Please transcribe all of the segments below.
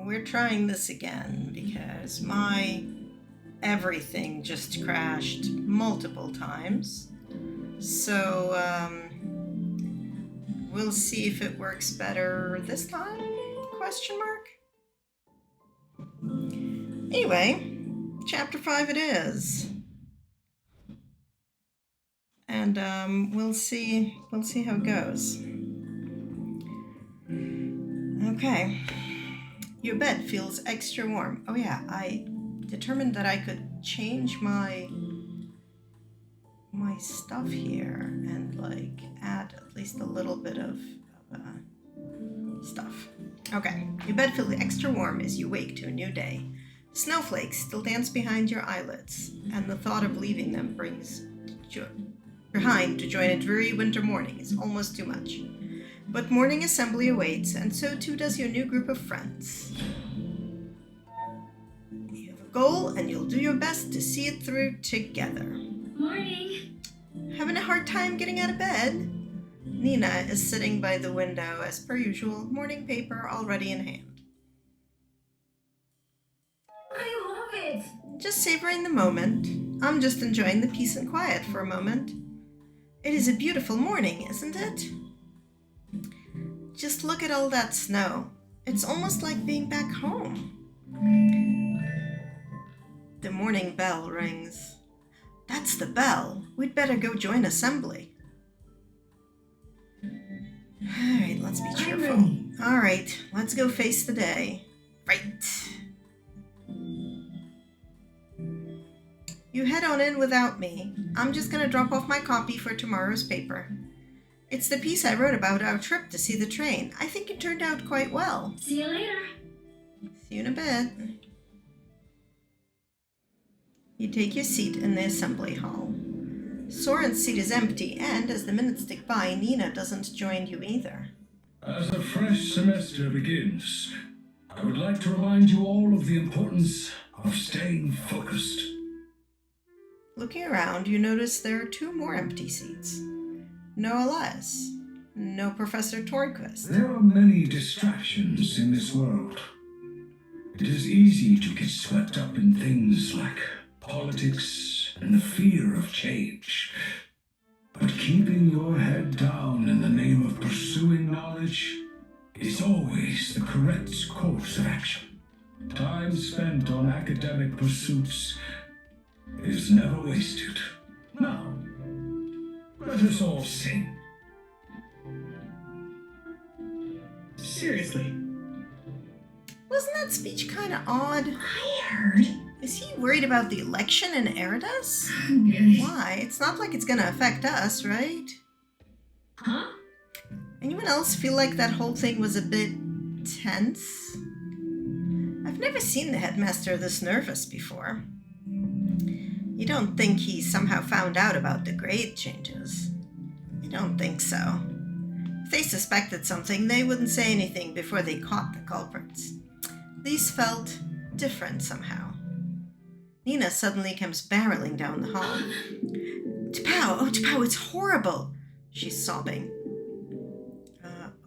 we're trying this again because my everything just crashed multiple times. So, we'll see if it works better this time? Question mark? Anyway, chapter 5 it is. And we'll see how it goes. Okay. Your bed feels extra warm. Oh yeah, I determined that I could change my stuff here and like add at least a little bit of stuff. Okay, your bed feels extra warm as you wake to a new day. Snowflakes still dance behind your eyelids, and the thought of leaving them behind to join a dreary winter morning is almost too much. But morning assembly awaits, and so too does your new group of friends. You have a goal, and you'll do your best to see it through together. Morning. Having a hard time getting out of bed? Nina is sitting by the window as per usual, morning paper already in hand. I love it. Just savoring the moment. I'm just enjoying the peace and quiet for a moment. It is a beautiful morning, isn't it? Just look at all that snow. It's almost like being back home. The morning bell rings. That's the bell. We'd better go join assembly. Alright, let's be cheerful. Alright, let's go face the day. Right. You head on in without me. I'm just gonna drop off my copy for tomorrow's paper. It's the piece I wrote about our trip to see the train. I think it turned out quite well. See you later. See you in a bit. You take your seat in the assembly hall. Soren's seat is empty, and as the minutes tick by, Nina doesn't join you either. As a fresh semester begins, I would like to remind you all of the importance of staying focused. Looking around, you notice there are 2 more empty seats. No Elias. No Professor Tornquist. There are many distractions in this world. It is easy to get swept up in things like politics and the fear of change. But keeping your head down in the name of pursuing knowledge is always the correct course of action. Time spent on academic pursuits is never wasted. Now, let us all sing. Seriously. Wasn't that speech kind of odd? I heard. Is he worried about the election in Eridas? Good. Why? It's not like it's gonna affect us, right? Huh? Anyone else feel like that whole thing was a bit tense? I've never seen the headmaster this nervous before. You don't think he somehow found out about the grade changes? I don't think so. If they suspected something, they wouldn't say anything before they caught the culprits. These felt different somehow. Nina suddenly comes barreling down the hall. T'Pau, oh T'Pau, it's horrible, she's sobbing.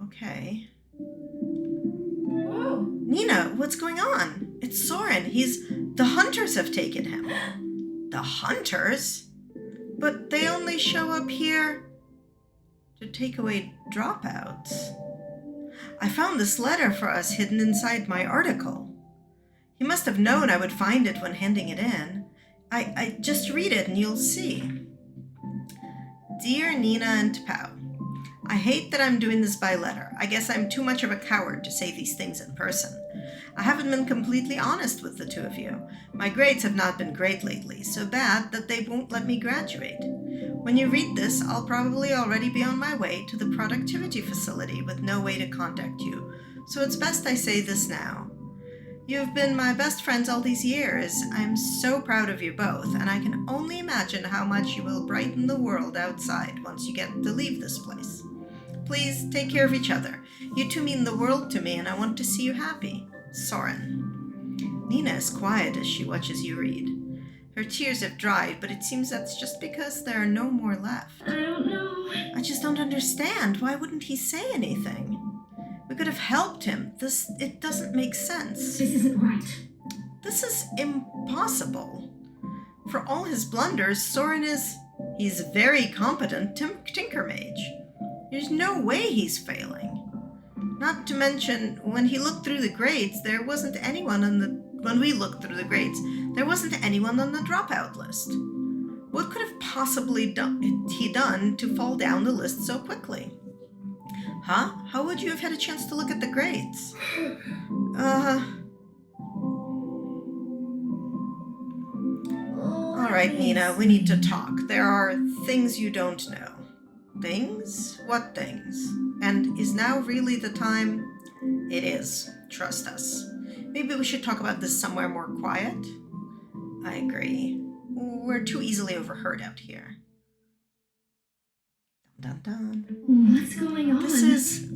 Okay. Whoa. Nina, what's going on? It's Soren. The hunters have taken him. The hunters? But they only show up here to take away dropouts. I found this letter for us hidden inside my article. He must have known I would find it when handing it in. I just read it and you'll see. Dear Nina and T'Pau, I hate that I'm doing this by letter. I guess I'm too much of a coward to say these things in person. I haven't been completely honest with the 2 of you. My grades have not been great lately, so bad that they won't let me graduate. When you read this, I'll probably already be on my way to the productivity facility with no way to contact you, so it's best I say this now. You've been my best friends all these years. I'm so proud of you both, and I can only imagine how much you will brighten the world outside once you get to leave this place. Please take care of each other. You two mean the world to me, and I want to see you happy. Soren. Nina is quiet as she watches you read. Her tears have dried, but it seems that's just because there are no more left. I don't know. I just don't understand. Why wouldn't he say anything? We could have helped him. It doesn't make sense. This isn't right. This is impossible. For all his blunders, Soren he's very competent tinker mage. There's no way he's failing. Not to mention, when he looked through the grades, when we looked through the grades, there wasn't anyone on the dropout list. What could have possibly he done to fall down the list so quickly? Huh? How would you have had a chance to look at the grades? All right, Nina, we need to talk. There are things you don't know. Things? What things? And is now really the time? It is. Trust us. Maybe we should talk about this somewhere more quiet? I agree. We're too easily overheard out here. Dun dun dun. What's going on?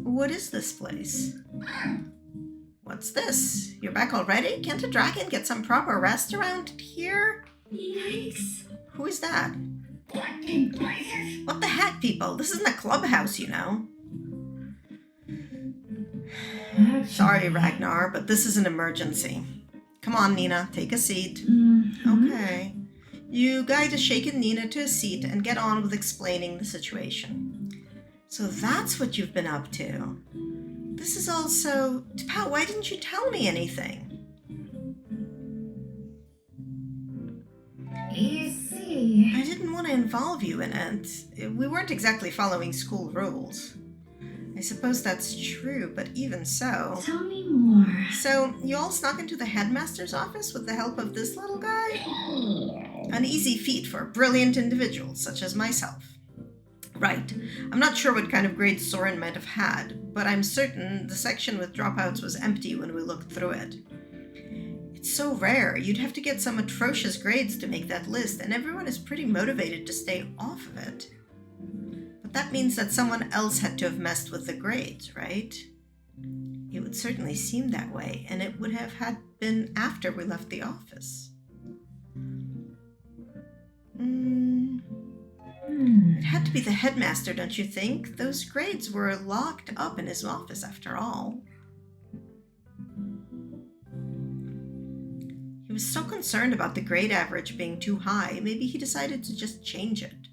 What is this place? What's this? You're back already? Can't a dragon get some proper rest around here? Yikes. Who is that? What in blazes? What the heck, people? This isn't a clubhouse, you know. Sorry, Ragnar, but this is an emergency. Come on, Nina, take a seat. Mm-hmm. Okay. You guide a shaken Nina to a seat and get on with explaining the situation. So that's what you've been up to. This is also... Pal, why didn't you tell me anything? You see. I didn't want to involve you in it. We weren't exactly following school rules. I suppose that's true, but even so... Tell me more. So, you all snuck into the headmaster's office with the help of this little guy? An easy feat for brilliant individuals such as myself. Right. I'm not sure what kind of grades Soren might have had, but I'm certain the section with dropouts was empty when we looked through it. It's so rare. You'd have to get some atrocious grades to make that list, and everyone is pretty motivated to stay off of it. But that means that someone else had to have messed with the grades, right? It would certainly seem that way, and it would have had been after we left the office. It had to be the headmaster, don't you think? Those grades were locked up in his office after all. He was so concerned about the grade average being too high, maybe he decided to just change it.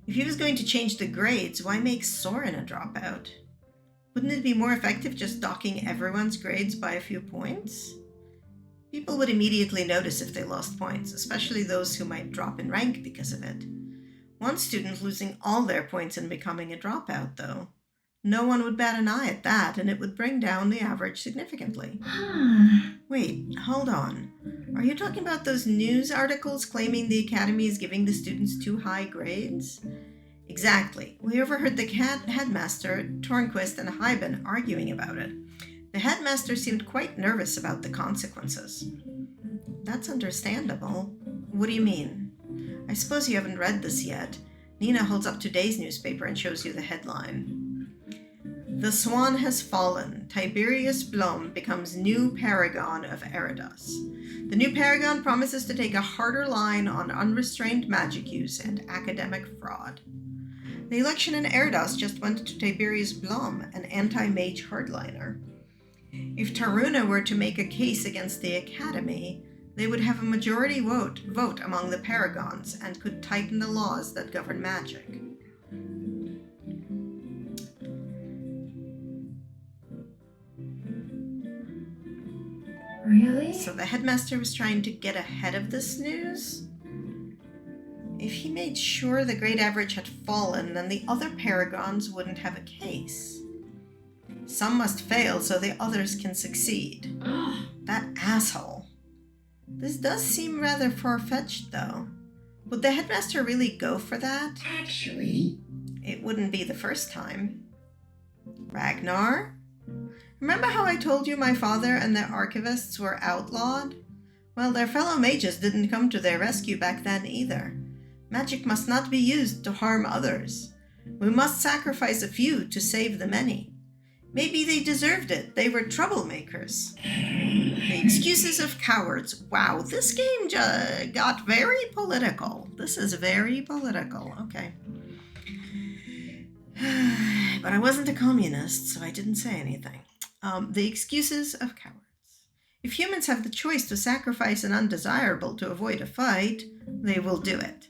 If he was going to change the grades, why make Soren a dropout? Wouldn't it be more effective just docking everyone's grades by a few points? People would immediately notice if they lost points, especially those who might drop in rank because of it. One student losing all their points and becoming a dropout, though. No one would bat an eye at that, and it would bring down the average significantly. Wait, hold on. Are you talking about those news articles claiming the Academy is giving the students too high grades? Exactly. We overheard the headmaster, Tornquist, and Hyben arguing about it. The headmaster seemed quite nervous about the consequences. That's understandable. What do you mean? I suppose you haven't read this yet. Nina holds up today's newspaper and shows you the headline. The Swan has fallen. Tiberius Blom becomes new paragon of Eridos. The new paragon promises to take a harder line on unrestrained magic use and academic fraud. The election in Eridos just went to Tiberius Blom, an anti-mage hardliner. If Taruna were to make a case against the Academy, they would have a majority vote among the paragons and could tighten the laws that govern magic. Really? So the headmaster was trying to get ahead of this news? If he made sure the grade average had fallen, then the other paragons wouldn't have a case. Some must fail so the others can succeed. That asshole. This does seem rather far-fetched, though. Would the headmaster really go for that? Actually, It wouldn't be the first time. Ragnar? Remember how I told you my father and the archivists were outlawed? Well, their fellow mages didn't come to their rescue back then either. Magic must not be used to harm others. We must sacrifice a few to save the many. Maybe they deserved it. They were troublemakers. The excuses of cowards. Wow, this game got very political. This is very political. Okay. But I wasn't a communist, so I didn't say anything. The excuses of cowards. If humans have the choice to sacrifice an undesirable to avoid a fight, they will do it.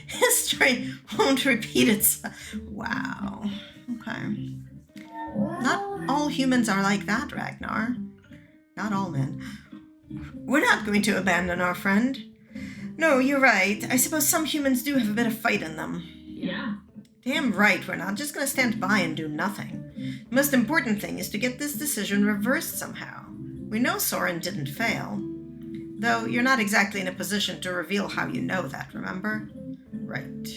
History won't repeat itself. Wow. Okay. Not all humans are like that, Ragnar. Not all men. We're not going to abandon our friend. No, you're right. I suppose some humans do have a bit of fight in them. Yeah. Damn right, we're not just going to stand by and do nothing. The most important thing is to get this decision reversed somehow. We know Soren didn't fail. Though you're not exactly in a position to reveal how you know that, remember? Right.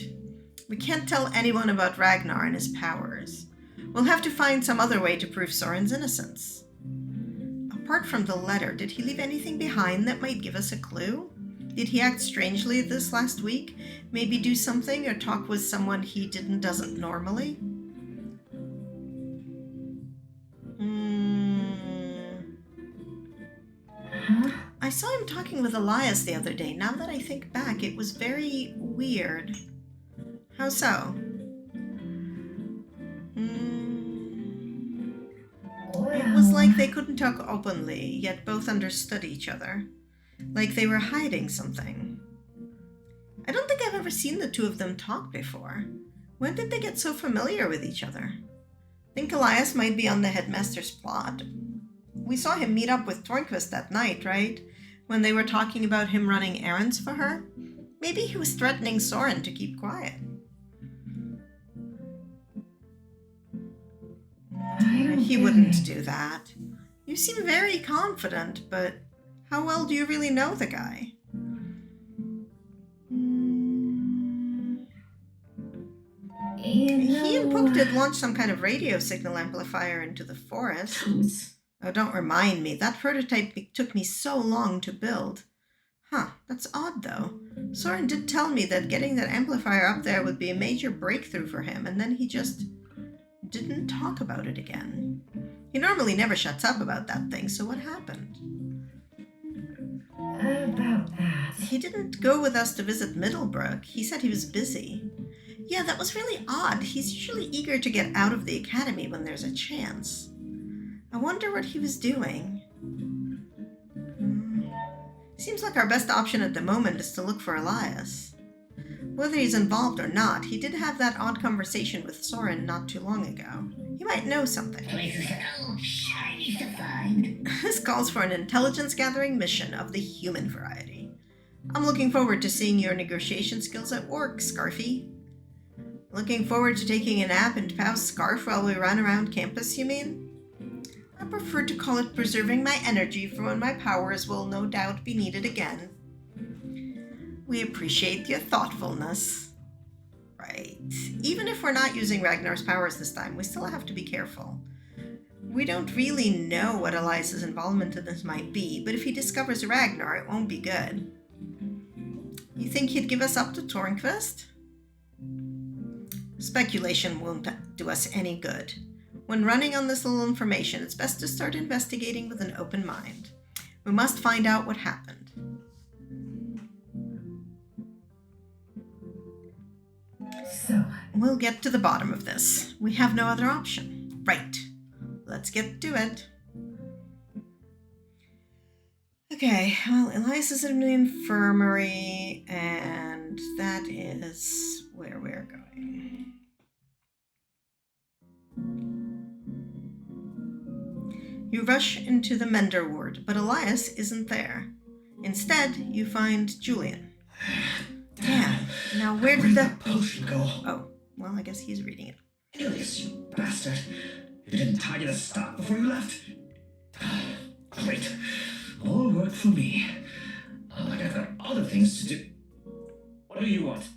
We can't tell anyone about Ragnar and his powers. We'll have to find some other way to prove Soren's innocence. Apart from the letter, did he leave anything behind that might give us a clue? Did he act strangely this last week? Maybe do something or talk with someone he doesn't normally? I saw him talking with Elias the other day. Now that I think back, it was very weird. How so? It was like they couldn't talk openly, yet both understood each other. Like they were hiding something. I don't think I've ever seen the two of them talk before. When did they get so familiar with each other? Think Elias might be on the headmaster's plot. We saw him meet up with Tornquist that night, right? When they were talking about him running errands for her? Maybe he was threatening Soren to keep quiet. He wouldn't do that. You seem very confident, but how well do you really know the guy? He and Puck did launch some kind of radio signal amplifier into the forest. Oh, don't remind me. That prototype took me so long to build. Huh, that's odd though. Soren did tell me that getting that amplifier up there would be a major breakthrough for him, and then he just didn't talk about it again. He normally never shuts up about that thing, so what happened? About that. He didn't go with us to visit Middlebrook. He said he was busy. Yeah, that was really odd. He's usually eager to get out of the academy when there's a chance. I wonder what he was doing. Seems like our best option at the moment is to look for Elias. Whether he's involved or not, he did have that odd conversation with Soren not too long ago. He might know something. Shiny to find. This calls for an intelligence-gathering mission of the human variety. I'm looking forward to seeing your negotiation skills at work, Scarfy. Looking forward to taking a nap and Pau's scarf while we run around campus, you mean? I prefer to call it preserving my energy for when my powers will no doubt be needed again. We appreciate your thoughtfulness. Right. Even if we're not using Ragnar's powers this time, we still have to be careful. We don't really know what Elias's involvement in this might be, but if he discovers Ragnar, it won't be good. You think he'd give us up to Tornquist? Speculation won't do us any good. When running on this little information, it's best to start investigating with an open mind. We must find out what happened. So, We'll get to the bottom of this. We have no other option. Right. Let's get to it. Okay, well, Elias is in the infirmary, and that is where we're going. You rush into the Mender ward, but Elias isn't there. Instead, you find Julian. Damn. Now where did that potion go? Oh, well, I guess he's reading it. Ilias, you bastard. You didn't tie you to stop before you left? Great. All worked for me. Like I've got other things to do. What do you want?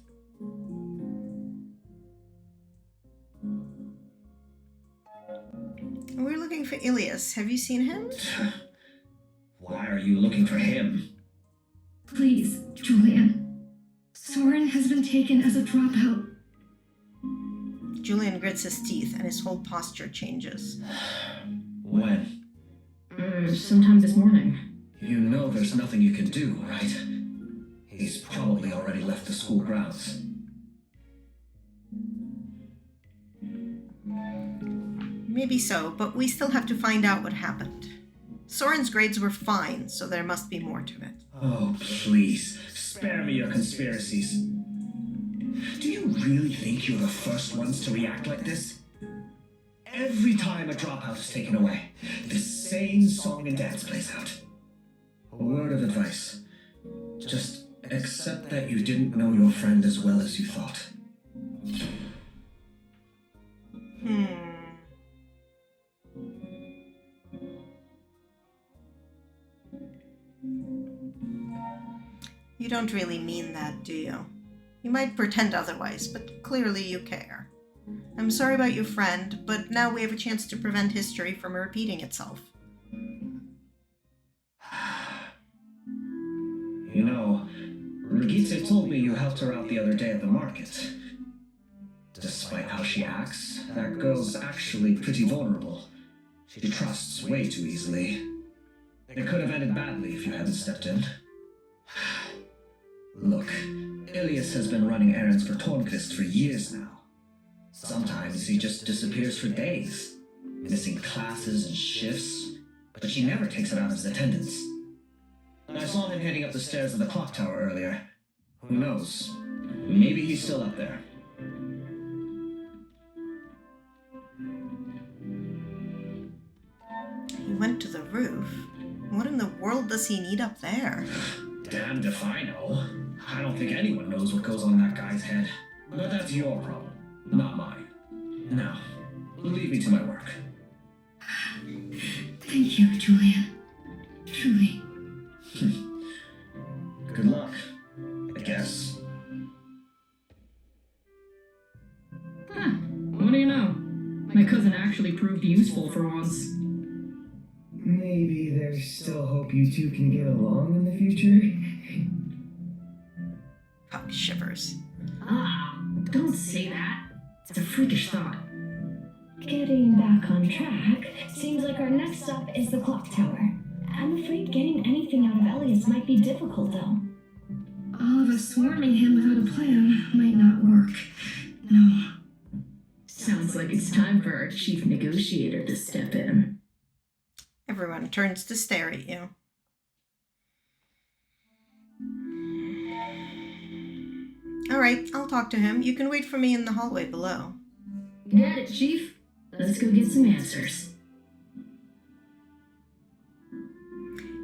We're looking for Ilias. Have you seen him? Why are you looking for him? please, Julian. Soren has been taken as a dropout. Julian grits his teeth and his whole posture changes. When? Sometime this morning. You know there's nothing you can do, right? He's probably already left the school grounds. Maybe so, but we still have to find out what happened. Soren's grades were fine, so there must be more to it. Oh, please, spare me your conspiracies. Do you really think you're the first ones to react like this? Every time a dropout is taken away, the same song and dance plays out. A word of advice. Just accept that you didn't know your friend as well as you thought. You don't really mean that, do you? You might pretend otherwise, but clearly you care. I'm sorry about your friend, but now we have a chance to prevent history from repeating itself. You know, Brigitte told me you helped her out the other day at the market. Despite how she acts, that girl's actually pretty vulnerable. She trusts way too easily. It could have ended badly if you hadn't stepped in. Look, Ilias has been running errands for Tornquist for years now. Sometimes he just disappears for days, missing classes and shifts, but she never takes it out of his attendance. I saw him heading up the stairs of the clock tower earlier. Who knows? Maybe he's still up there. He went to the roof? What in the world does he need up there? Damned if I know. I don't think anyone knows what goes on in that guy's head. But that's your problem, not mine. Now, leave me to my work. Thank you, Julian. Truly. Good luck, I guess. What do you know? My cousin actually proved useful for once. Maybe there's still hope you two can get along in the future? Puck shivers. Don't say that. It's a freakish thought. Getting back on track, seems like our next stop is the clock tower. I'm afraid getting anything out of Elias might be difficult, though. All of us swarming him without a plan might not work. No. Sounds like it's time for our chief negotiator to step in. Everyone turns to stare at you. All right, I'll talk to him. You can wait for me in the hallway below. Got it, Chief. Let's go get some answers.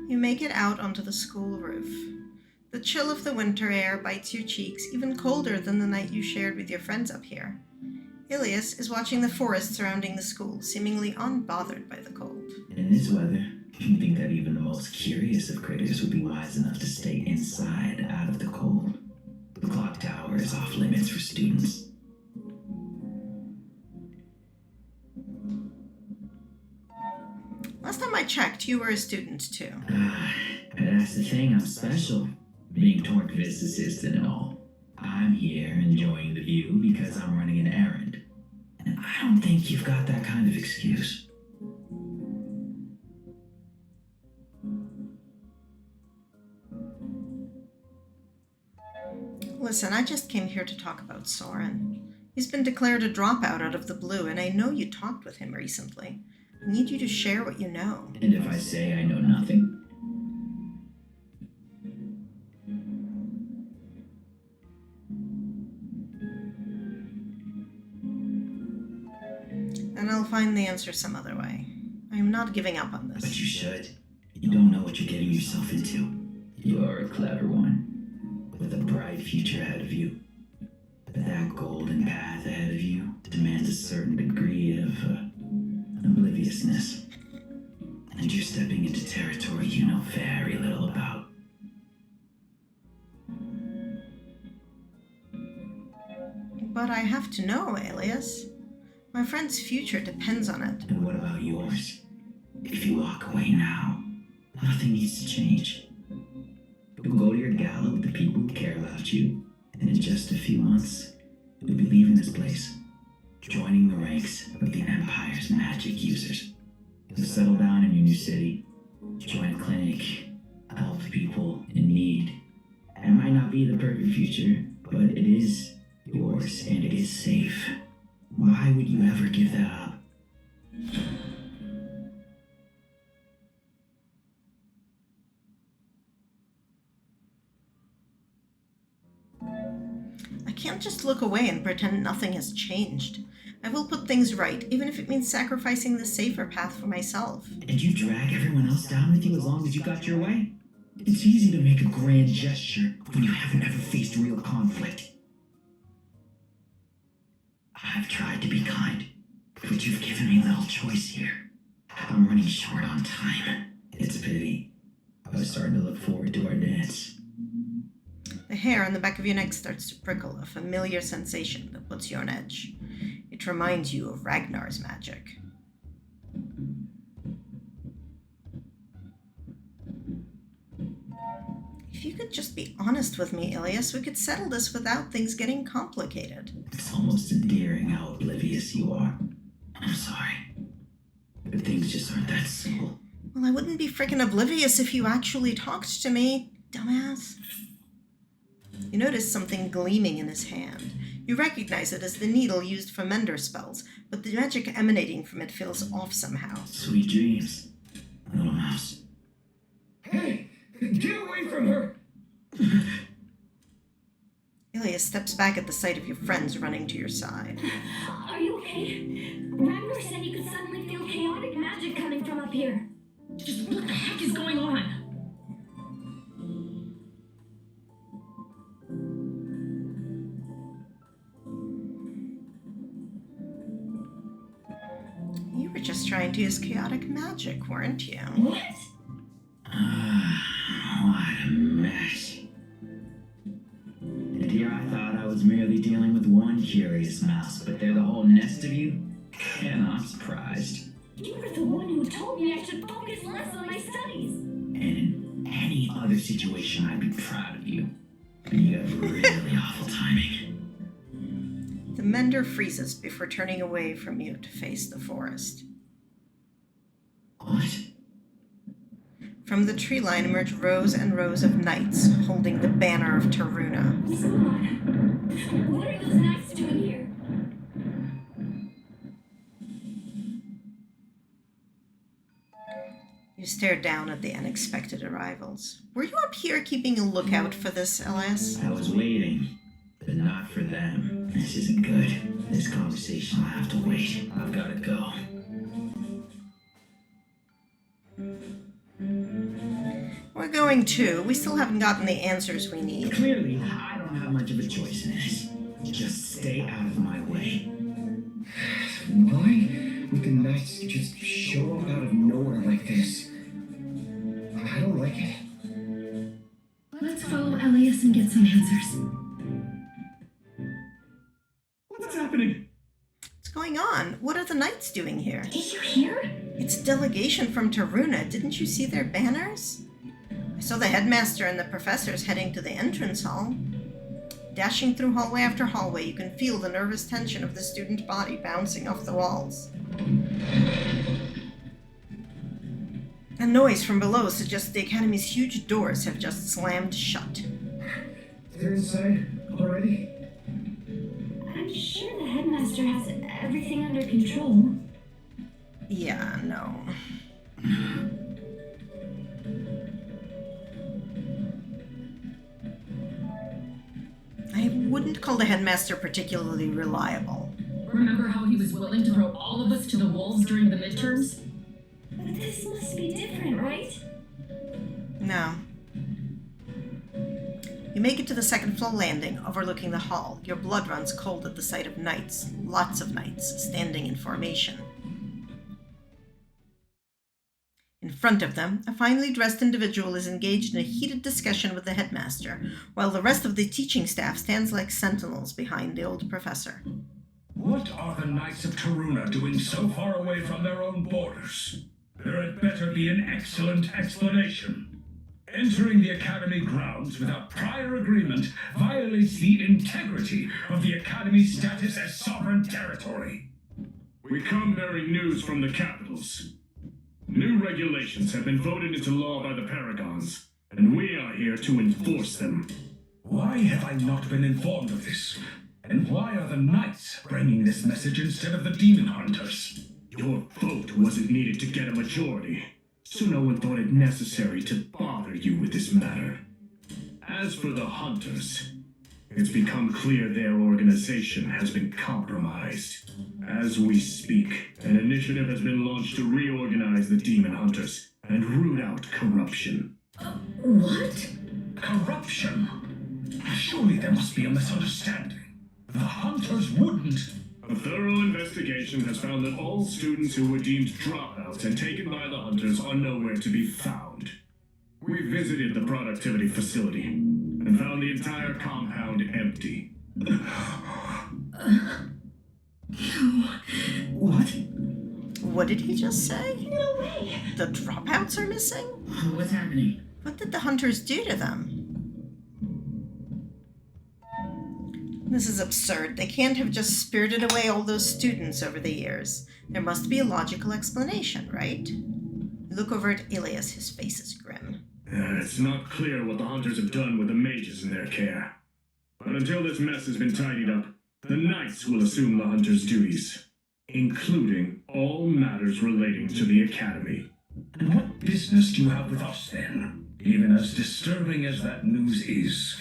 You make it out onto the school roof. The chill of the winter air bites your cheeks, even colder than the night you shared with your friends up here. Ilias is watching the forest surrounding the school, seemingly unbothered by the cold. In this weather, you'd think that even the most curious of critters would be wise enough to stay inside, out of the cold. The clock tower is off limits for students. Last time I checked, you were a student too. And that's the thing, I'm special. Being Tornquist's assistant and all. I'm here enjoying the view because I'm running an errand. And I don't think you've got that kind of excuse. Listen, I just came here to talk about Soren. He's been declared a dropout out of the blue, and I know you talked with him recently. I need you to share what you know. And if I say I know nothing? And I'll find the answer some other way. I am not giving up on But this. you should. You don't know what you're getting yourself into. You are a clever one, with a bright future ahead of you. But that golden path ahead of you demands a certain degree of obliviousness. And you're stepping into territory you know very little about. But I have to know, Alias. My friend's future depends on it. And what about yours? If you walk away now, nothing needs to change. You'll go to your gala with the people who care about you, and in just a few months, you'll be leaving this place, joining the ranks of the Empire's magic users. You'll settle down in your new city, join a clinic, help people in need. It might not not be the perfect future, but it is yours and it is safe. Why would you ever give that up? I can't just look away and pretend nothing has changed. I will put things right, even if it means sacrificing the safer path for myself. And you drag everyone else down with you as long as you got your way? It's easy to make a grand gesture when you haven't ever faced real conflict. I've tried to be kind, but you've given me little choice here. I'm running short on time. It's a pity. I was starting to look forward to our dance. The hair on the back of your neck starts to prickle, a familiar sensation that puts you on edge. It reminds you of Ragnar's magic. If you could just be honest with me, Ilias, we could settle this without things getting complicated. It's almost endearing how oblivious you are. I'm sorry. But things just aren't that simple. Well, I wouldn't be freaking oblivious if you actually talked to me, dumbass. You notice something gleaming in his hand. You recognize it as the needle used for mender spells, but the magic emanating from it feels off somehow. Sweet dreams, little mouse. Hey, get away from her! Ilias steps back at the sight of your friends running to your side. Are you okay? Ragnar said you could suddenly feel chaotic magic coming from up here. Just what the heck is going on? You were just trying to use chaotic magic, weren't you? What? What a mess. And here I thought I was merely dealing with one curious mouse, but they're the whole nest of you? And I'm surprised. You were the one who told me I should focus less on my studies. And in any other situation, I'd be proud of you. And you have really awful timing. The mender freezes before turning away from you to face the forest. What? From the tree line emerge rows and rows of knights holding the banner of Taruna. Simon, what are those knights doing here? You stare down at the unexpected arrivals. Were you up here keeping a lookout for this, Elias? I was waiting, but not for them. This isn't good. This conversation will have to wait. I've got to go. We're going too. We still haven't gotten the answers we need. Clearly, I don't have much of a choice in this. Just stay out of my way. Why would the knights just show up out of nowhere like this? I don't like it. Let's follow Elias and get some answers. What's happening? What's going on? What are the knights doing here? Did you hear? It's a delegation from Taruna. Didn't you see their banners? I saw the headmaster and the professors heading to the entrance hall. Dashing through hallway after hallway, you can feel the nervous tension of the student body bouncing off the walls. A noise from below suggests the academy's huge doors have just slammed shut. They're inside already? I'm sure the headmaster has everything under control. Yeah, no. I wouldn't call the headmaster particularly reliable. Remember how he was willing to throw all of us to the wolves during the midterms? But this must be different, right? No. You make it to the second floor landing, overlooking the hall. Your blood runs cold at the sight of knights, lots of knights, standing in formation. In front of them, a finely dressed individual is engaged in a heated discussion with the headmaster, while the rest of the teaching staff stands like sentinels behind the old professor. What are the Knights of Taruna doing so far away from their own borders? There had better be an excellent explanation. Entering the Academy grounds without prior agreement violates the integrity of the Academy's status as sovereign territory. We come bearing news from the capitals. New regulations have been voted into law by the Paragons, and we are here to enforce them. Why have I not been informed of this? And why are the knights bringing this message instead of the demon hunters? Your vote wasn't needed to get a majority, so no one thought it necessary to bother you with this matter. As for the hunters, it's become clear their organization has been compromised. As we speak, an initiative has been launched to reorganize the demon hunters and root out corruption. What? Corruption? Surely there must be a misunderstanding. The hunters wouldn't. A thorough investigation has found that all students who were deemed dropouts and taken by the hunters are nowhere to be found. We visited the productivity facility and found the entire compound empty. What? What did he just say? No way. The dropouts are missing? What's happening? What did the hunters do to them? This is absurd. They can't have just spirited away all those students over the years. There must be a logical explanation, right? You look over at Ilias. His face is grim. It's not clear what the hunters have done with the mages in their care. But until this mess has been tidied up, the knights will assume the hunters' duties, including all matters relating to the academy. And what business do you have with us then? Even as disturbing as that news is,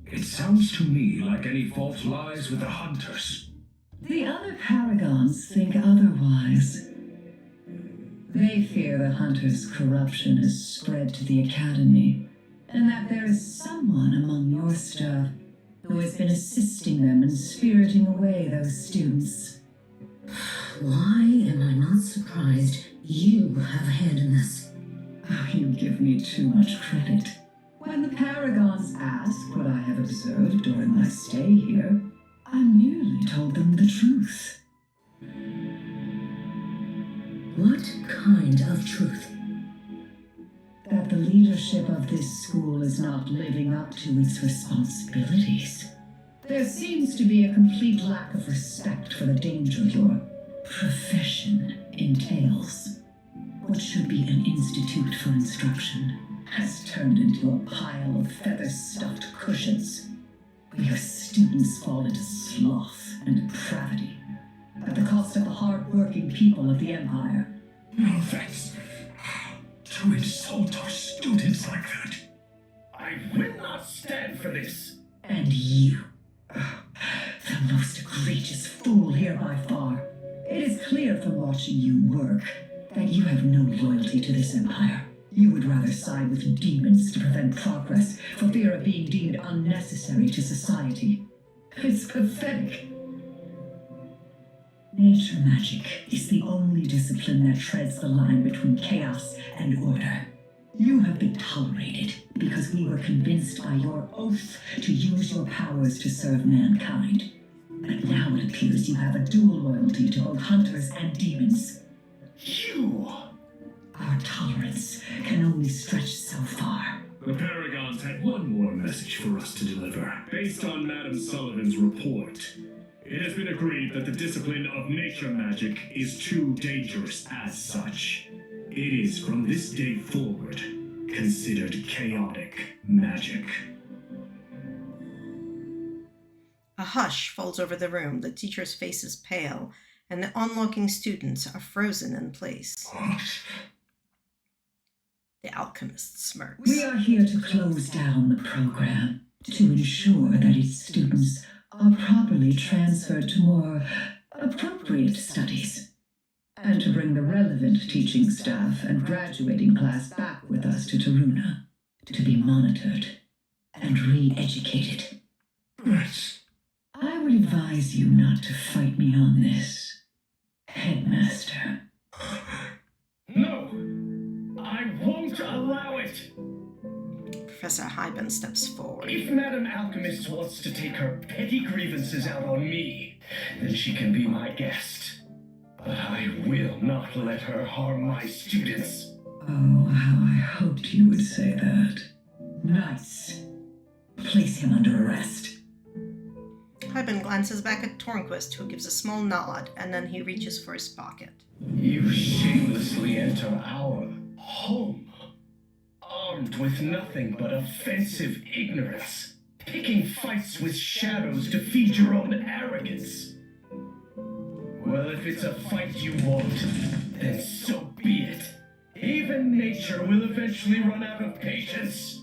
it sounds to me like any fault lies with the hunters. The other Paragons think otherwise. They fear the Hunters' corruption has spread to the Academy, and that there is someone among your staff who has been assisting them in spiriting away those students. Why am I not surprised you have a hand in this? Oh, you give me too much credit. When the Paragons ask what I have observed during my stay here, I merely told them the truth. What kind of truth? That the leadership of this school is not living up to its responsibilities. There seems to be a complete lack of respect for the danger your profession entails. What should be an institute for instruction has turned into a pile of feather-stuffed cushions, where your students fall into sloth and depravity at the cost of the hard-working people of the Empire. No, that's... to insult our students like that. I will not stand for this. And you, the most egregious fool here by far. It is clear from watching you work that you have no loyalty to this empire. You would rather side with demons to prevent progress for fear of being deemed unnecessary to society. It's pathetic. Nature magic is the only discipline that treads the line between chaos and order. You have been tolerated because we were convinced by your oath to use your powers to serve mankind. But now it appears you have a dual loyalty to both hunters and demons. You! Our tolerance can only stretch so far. The Paragons had one more message for us to deliver. Based on Madame Sullivan's report, it has been agreed that the discipline of nature magic is too dangerous as such. It is, from this day forward, considered chaotic magic. A hush falls over the room. The teacher's face is pale, and the onlooking students are frozen in place. The alchemist smirks. We are here to close down the program, to ensure that its students are properly transferred to more appropriate studies, and to bring the relevant teaching staff and graduating class back with us to Taruna, to be monitored and re-educated. But... I would advise you not to fight me on this, Headmaster. No! I won't allow it! Professor Hyben steps forward. If Madame Alchemist wants to take her petty grievances out on me, then she can be my guest. But I will not let her harm my students. Oh, how I hoped you would say that. Nice. Place him under arrest. Hyben glances back at Tornquist, who gives a small nod, and then he reaches for his pocket. You shamelessly enter our home, armed with nothing but offensive ignorance. Picking fights with shadows to feed your own arrogance. Well, if it's a fight you want, then so be it. Even nature will eventually run out of patience.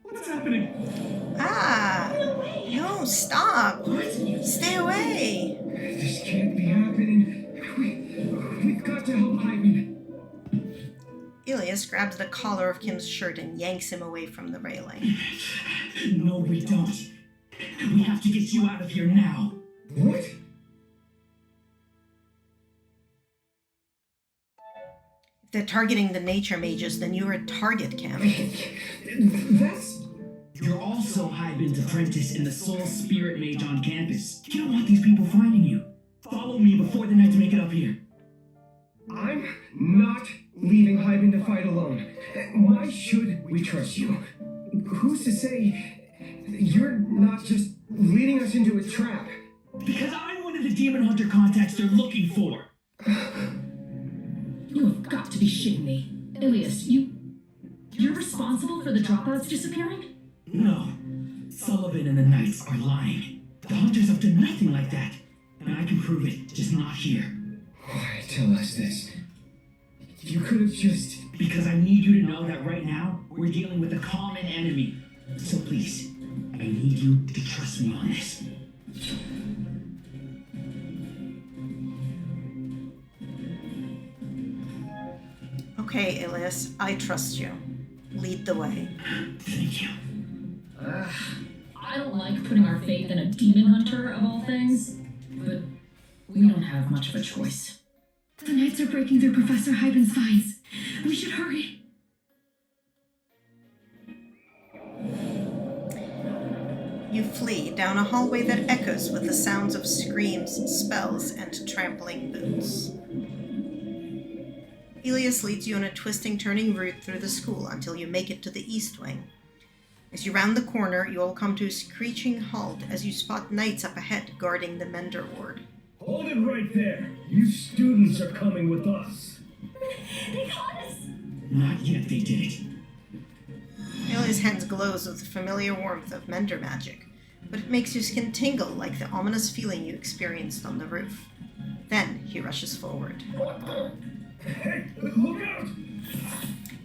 What's happening? Ah! No, stop! Stay away! This can't be happening. We've got to help Ivan. Ilias grabs the collar of Kim's shirt and yanks him away from the railing. No, we don't. We have to get you out of here now. What? If they're targeting the nature mages, then you're a target, Kim. That's... You're also Hyben's apprentice and the sole spirit mage on campus. You don't want these people finding you. Follow me before the Knights make it up here. I'm not leaving Hyben to fight alone. Why should we trust you? Who's to say you're not just leading us into a trap? Because I'm one of the demon hunter contacts they're looking for. You have got to be shitting me. Ilias, you're responsible for the dropouts disappearing? No. Sullivan and the Knights are lying. The hunters have done nothing like that. And I can prove it, just not here. Why tell us this? You could have just... Because I need you to know that right now, we're dealing with a common enemy. So please, I need you to trust me on this. Okay, Ilias, I trust you. Lead the way. Thank you. I don't like putting our faith in a demon hunter of all things, but we don't have much of a choice. The Knights are breaking through Professor Hyben's vines. We should hurry. You flee down a hallway that echoes with the sounds of screams, spells, and trampling boots. Ilias leads you on a twisting, turning route through the school until you make it to the east wing. As you round the corner, you all come to a screeching halt as you spot Knights up ahead guarding the Mender ward. Hold it right there. You students are coming with us. They caught us! Not yet, they did it. Ilias' hands glows with the familiar warmth of Mender magic, but it makes your skin tingle like the ominous feeling you experienced on the roof. Then he rushes forward. Hey, look out!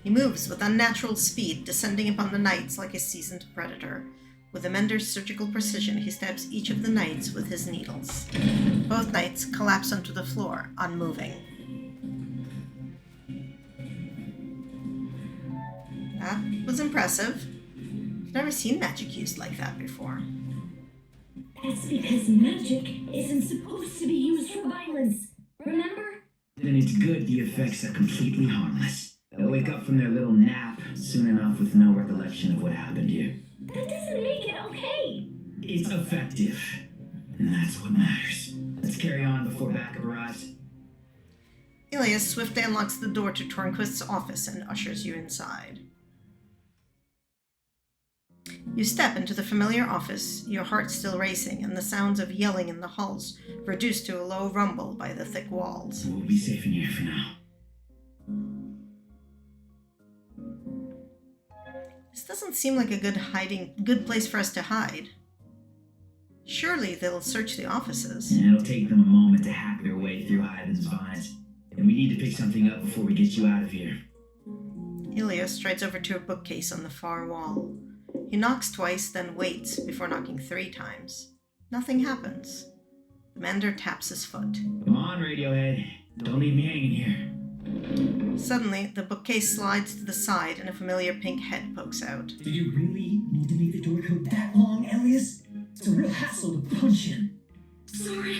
He moves with unnatural speed, descending upon the Knights like a seasoned predator. With a Mender's surgical precision, he stabs each of the Knights with his needles. Both Knights collapse onto the floor, unmoving. That was impressive. I've never seen magic used like that before. That's because magic isn't supposed to be used for violence. Remember? Then it's good the effects are completely harmless. They'll wake up from their little nap soon enough with no recollection of what happened here. That doesn't make it okay. It's effective. And that's what matters. Let's carry on before backup arrives. Ilias swiftly unlocks the door to Tornquist's office and ushers you inside. You step into the familiar office, your heart still racing, and the sounds of yelling in the halls reduced to a low rumble by the thick walls. We'll be safe in here for now. This doesn't seem like a good place for us to hide. Surely they'll search the offices. It'll take them a moment to hack their way through Hyben's vines. And we need to pick something up before we get you out of here. Ilias strides over to a bookcase on the far wall. He knocks twice, then waits before knocking 3 times. Nothing happens. The Mender taps his foot. Come on, Radiohead. Don't leave me hanging here. Suddenly, the bookcase slides to the side and a familiar pink head pokes out. Did you really need to make the door code that long, Elias? It's a real hassle to punch in. Sorry.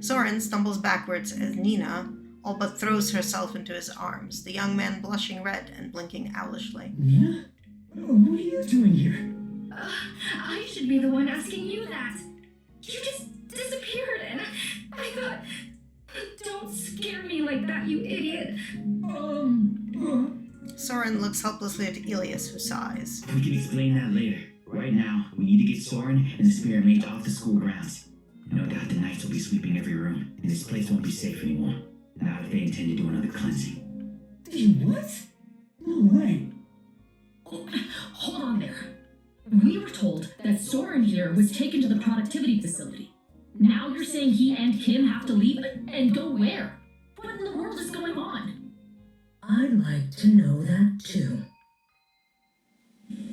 Soren stumbles backwards as Nina all but throws herself into his arms, the young man blushing red and blinking owlishly. Nina? What are you doing here? I should be the one asking you that. You just disappeared and I thought, don't scare me like that, you idiot. Soren looks helplessly at Ilias, who sighs. We can explain that later. Right now, we need to get Soren and the spirit mage off the school grounds. No doubt the Knights will be sweeping every room, and this place won't be safe anymore. Not if they intend to do another cleansing. You what? No way. Hold We were told that Soren here was taken to the productivity facility. Now you're saying he and Kim have to leave and go where? What in the world is going on? I'd like to know that too.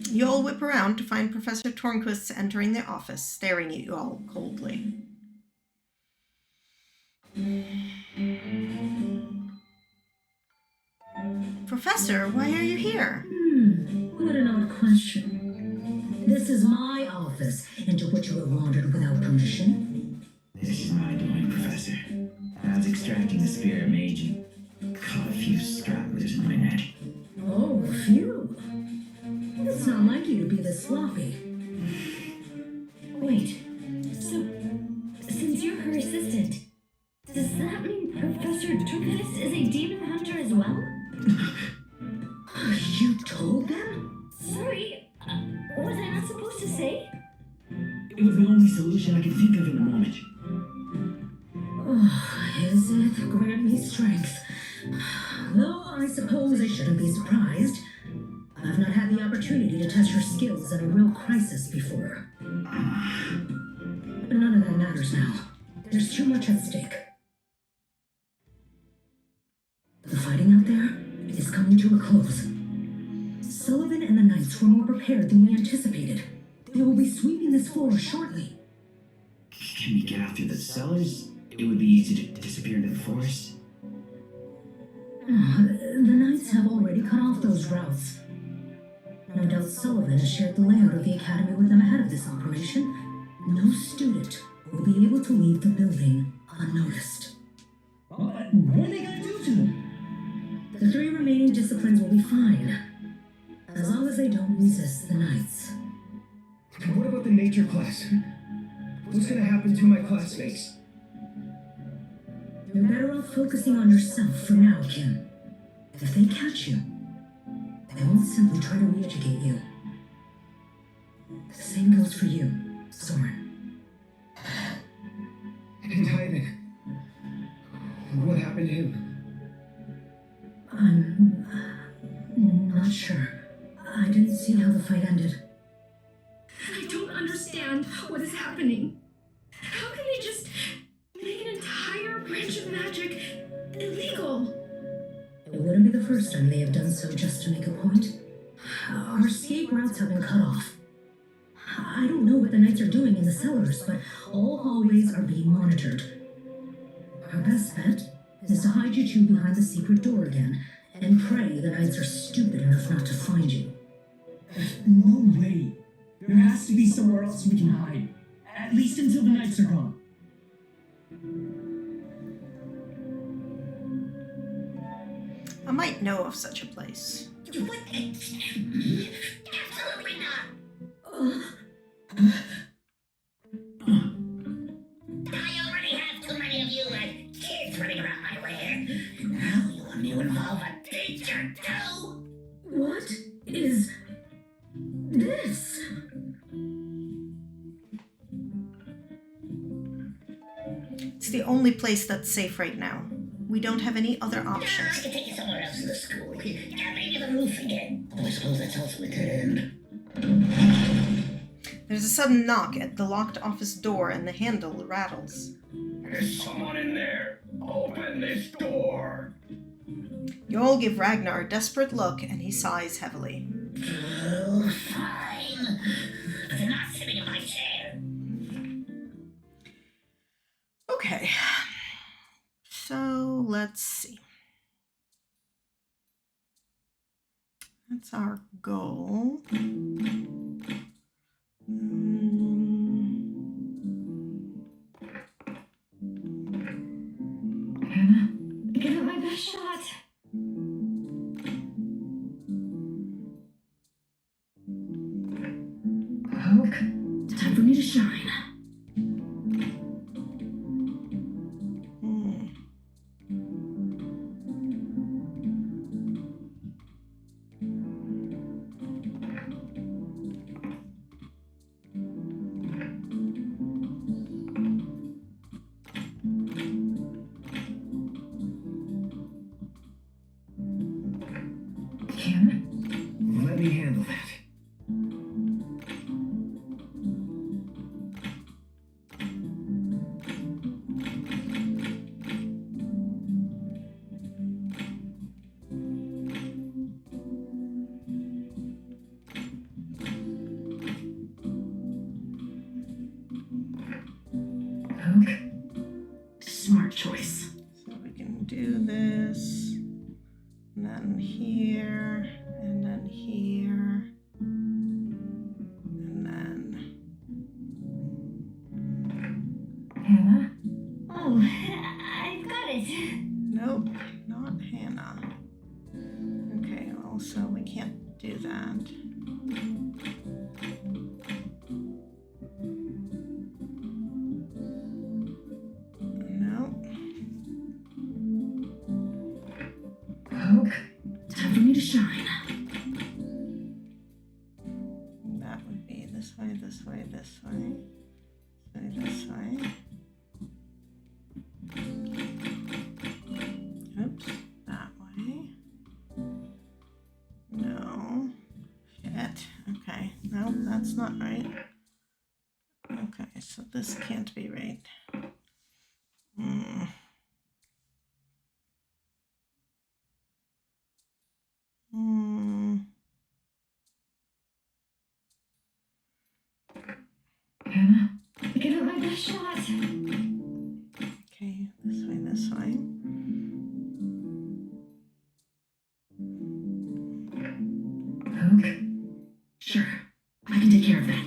You all whip around to find Professor Tornquist entering the office, staring at you all coldly. Professor, why are you here? What an odd question. This is my office, into which you have wandered without permission. This is my doing, Professor. I was extracting the spirit mage and caught a few stragglers in my net. Oh, phew. It's not like you to be this sloppy. Wait, so since you're her assistant, does that mean Professor Tornquist is a demon hunter as well? You told them? Sorry, was I not supposed to say? It was the only solution I could think of in the moment. Oh, is it? Grant me strength. Though I suppose I shouldn't be surprised. I've not had the opportunity to test your skills in a real crisis before. But none of that matters now. There's too much at stake. The fighting out there is coming to a close. Sullivan and the Knights were more prepared than we anticipated. They will be sweeping this floor shortly. Can we get out through the cellars? It would be easy to disappear into the forest. The Knights have already cut off those routes. No doubt Sullivan has shared the layout of the Academy with them ahead of this operation. No student will be able to leave the building unnoticed. What are they gonna do to them? The 3 remaining disciplines will be fine, as long as they don't resist the Knights. What about the nature class? What's gonna happen to my classmates? You're better off focusing on yourself for now, Kim. If they catch you, they won't simply try to re-educate you. The same goes for you, Soren. And Ivan, what happened to him? I'm not sure. I didn't see how the fight ended. I don't understand what is happening. How can they just make an entire branch of magic illegal? It wouldn't be the first time they have done so just to make a point. Our escape routes have been cut off. I don't know what the Knights are doing in the cellars, but all hallways are being monitored. Our best bet is to hide you two behind the secret door again, and pray the Knights are stupid enough not to find you. No way. There has to be somewhere else we can hide. At least until the Knights are gone. I might know of such a place. Absolutely not. I already have too many of you kids running around my way. Now you want me to involve a teacher too? What is this? It's the only place that's safe right now. We don't have any other I options. can take you somewhere else in the school. Get ready to the roof again. Oh, I suppose that's also a dead end. There's a sudden knock at the locked office door and the handle rattles. Is someone in there? Open this door. You all give Ragnar a desperate look and he sighs heavily. Oh, fine. But they're not sitting in my chair. Okay. So let's see. That's our goal. Hannah? Give it my best shot. Oak, time for me to shine. Nope, not Hannah. Okay, also we can't do that. Nope. Poke, time for me to shine. That would be this way, this way, this way. This way. Oops, that way. No. Shit. Okay. No, that's not right. Okay, so this can't be right. Hannah? Give it my best shot. Okay, this way, this way. Poke? Sure, I can take care of that.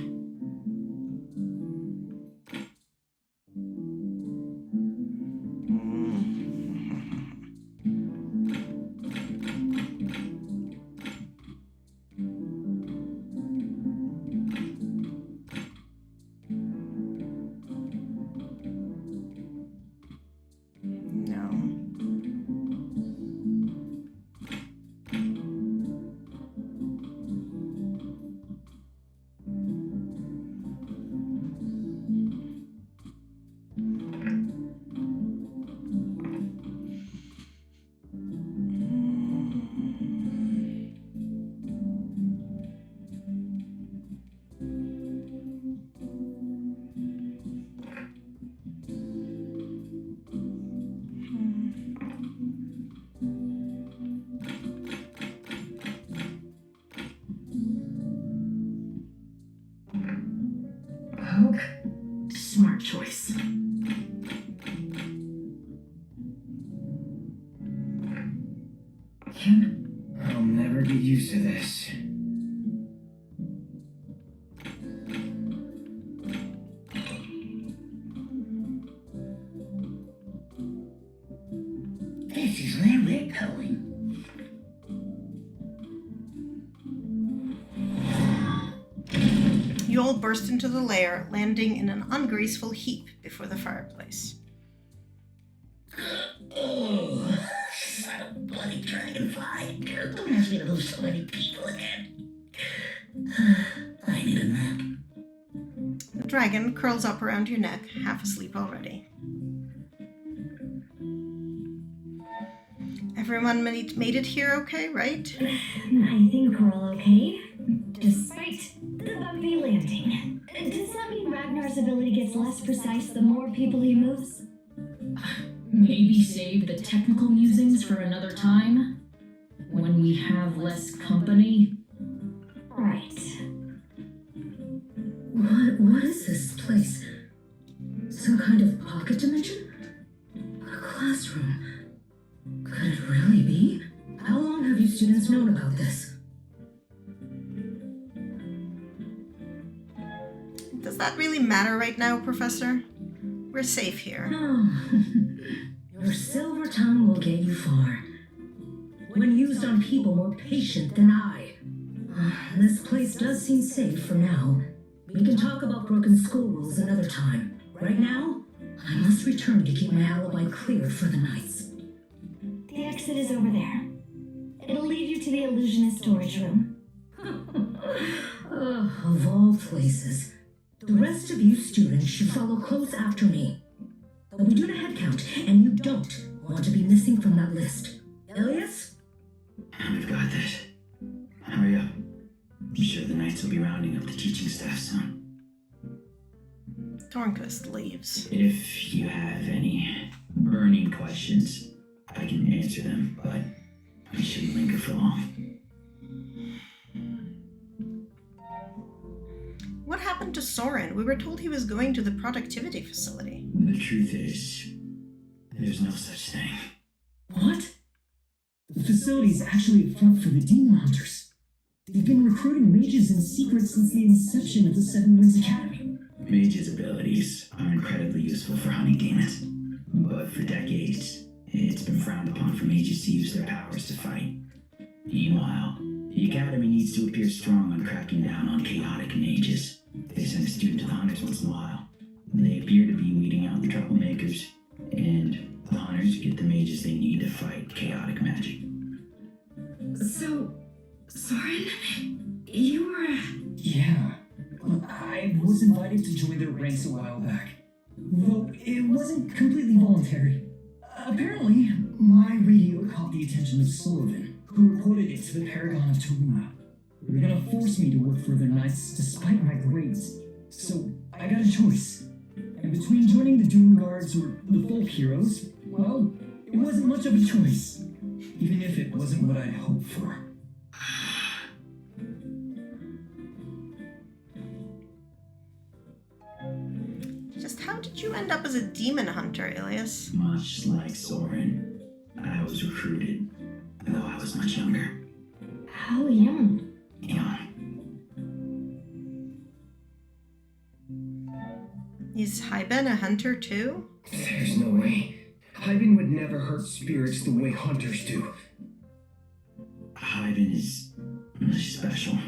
Poke? Smart choice. Ken? I'll never get used to this. This is where we're going. You all burst into the lair, landing in an ungraceful heap before the fireplace. Oh, son of a bloody dragonfly. Don't ask me to lose so many people again. I need a nap. The dragon curls up around your neck, half asleep already. Everyone made it here okay, right? I think we're all okay. Despite the bumpy landing. Does that mean Ragnar's ability gets less precise the more people he moves? Maybe save the technical musings for another time? When we have less company? Right. What is this place? Some kind of pocket dimension? A classroom? Could it really be? How long have you students known about this? Does that really matter right now, Professor? We're safe here. Oh, your silver tongue will get you far. When used on people more patient than I. This place does seem safe for now. We can talk about broken school rules another time. Right now, I must return to keep my alibi clear for the nights. The exit is over there. It'll lead you to the illusionist storage room. Of all places. The rest of you students should follow close after me. But we do a head count, and you don't want to be missing from that list. Elias? We've got this. Hurry up. I'm sure the Knights will be rounding up the teaching staff soon. Tornquist leaves. If you have any burning questions, I can answer them, but I shouldn't linger for long. What happened to Soren? We were told he was going to the productivity facility. The truth is, there's no such thing. What? The facility's actually a front for the Demon Hunters. They've been recruiting mages in secret since the inception of the Seven Winds Academy. Mage's abilities are incredibly useful for hunting demons, but for decades, it's been frowned upon. Meanwhile, the Academy needs to appear strong on cracking down on chaotic mages. They send a student to the Hunters once in a while. They appear to be weeding out the troublemakers, and the Hunters get the mages they need to fight chaotic magic. So, Soren, you were... Yeah. I was invited to join their ranks a while back, though it wasn't completely voluntary. Apparently, my radio caught the attention of Sullivan, who reported it to the Paragon of Toruma. They were gonna force me to work for their knights despite my grades, so I got a choice. And between joining the Doom Guards or the Folk Heroes, well, it wasn't much of a choice, even if it wasn't what I'd hoped for. Just how did you end up as a demon hunter, Ilias? Much like Soren, I was recruited, though I was much younger. How young? Young. Is Hyben a hunter too? There's no way. Hyben would never hurt spirits the way hunters do. Hyben is special.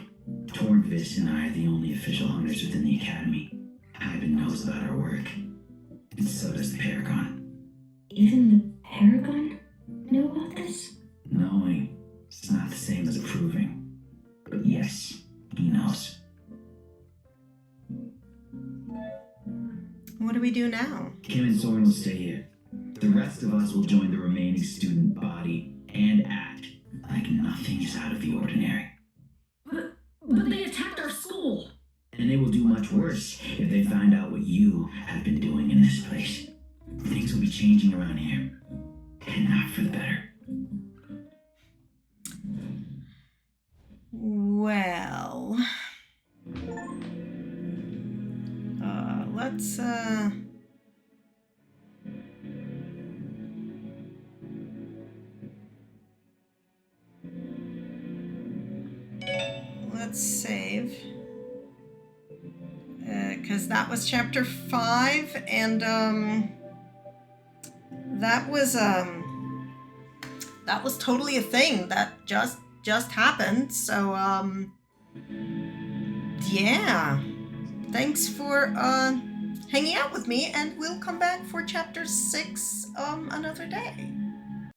Torgvis and I are the only official hunters within the Academy. Hyben knows about our work, and so does the Paragon. Even the Paragon know about this? Knowing is not the same as approving. But yes, he knows. What do we do now? Kim and Soren will stay here. The rest of us will join the remaining student body and act like nothing is out of the ordinary. But they attacked our school! And they will do much worse if they find out what you have been doing in this place. Things will be changing around here, and not for the better. Well... let's, let's save. Because that was chapter 5, and, that was totally a thing that just happened, so, yeah. Thanks for, hanging out with me, and we'll come back for chapter 6, another day.